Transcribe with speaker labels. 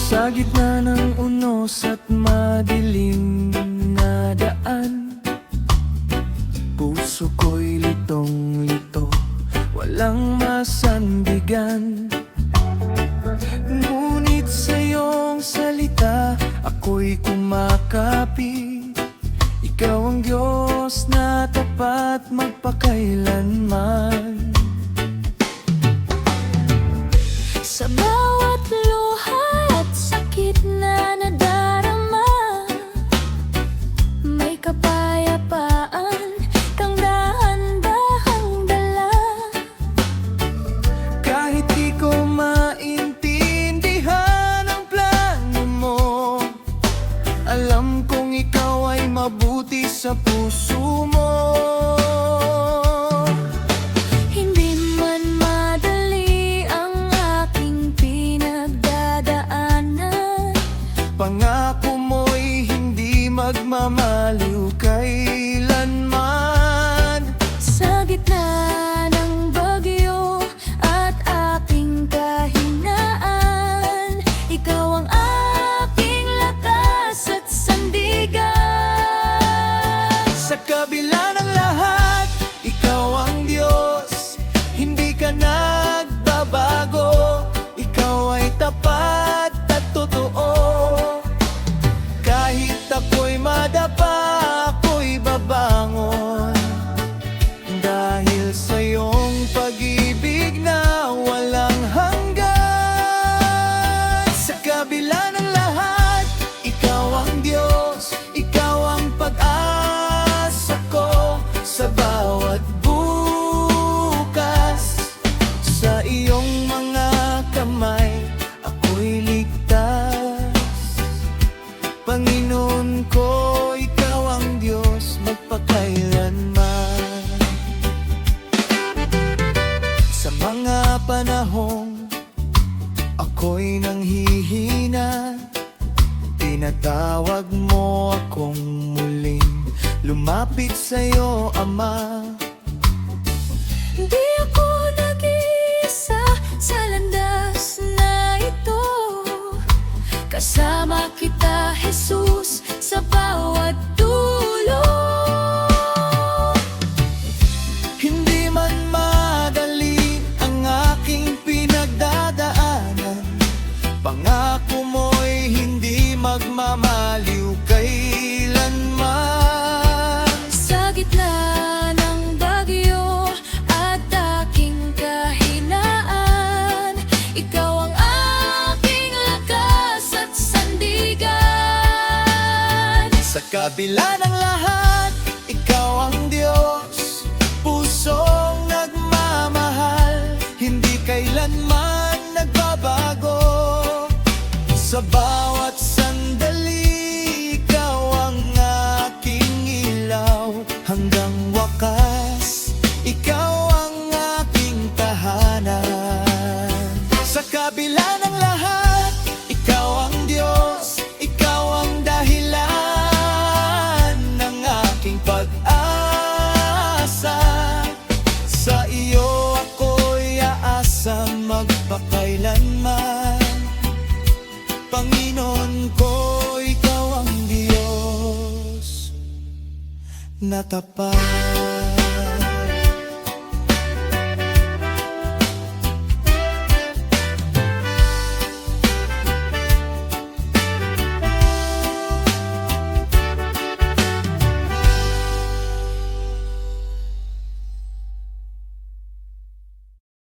Speaker 1: Sa gitna ng unos at madilim na daan, puso ko'y litong-lito, walang masandigan. Ngunit sa iyong salita, ako'y kumakapit. Ikaw ang Diyos na tapat magpakailanman.
Speaker 2: Sa bawat luha at sakit na nadarama, may kapayapaan kang dahan-dahang dala.
Speaker 1: Kahit di ko maintindihan ang plano mo, alam kong ikaw ay mabuti sa puso mo.
Speaker 2: Hindi man madali ang aking pinagdadaanan,
Speaker 1: Pangako mo'y hindi magmamaliw kailanman.
Speaker 2: sa gitna ng bagyo at aking kahinaan, ikaw ang aking lakas at sandigan.
Speaker 1: Sa kabila ng lahat, ikaw ang Diyos, hindi ka nagbabago. Ikaw ay tapat at totoo. Kahit ako'y madapa, ako'y babangon, dahil sa iyong pag-ibig na walang hanggan. Sa kabila ng lahat, ikaw ang Diyos, ikaw ang pag-asa ko. Sa bawat bukas, sa iyong mga kamay, ako'y ligtas. Panginoon ko, ikaw ang Diyos magpakailanman. Sa mga panahong ako'y nanghihina, tinatawag mo akong muling lumapit sa'yo, Ama.
Speaker 2: Di ako nag-iisa sa landas na ito, kasama kita, Jesus, sa bawat dulo.
Speaker 1: Hindi man madali ang aking pinagdadaanan, pangako mo'y hindi magmamaliw kailanman.
Speaker 2: Sa gitna ng bagyo at aking kahinaan, ikaw ang aking lakas at sandigan.
Speaker 1: Sa kabila ng lahat, ikaw ang Diyos, pusong nagmamahal, hindi kailanman nagbabago. Sa bawat sandali, ikaw ang aking ilaw, hanggang wakas, ikaw ang aking tahanan. Sa kabila ng lahat, ikaw ang Diyos, ikaw ang dahilan ng aking pag-asa. Sa iyo ako'y aasa magpakailanman. Panginoon ko, ikaw ang Diyos na tapat.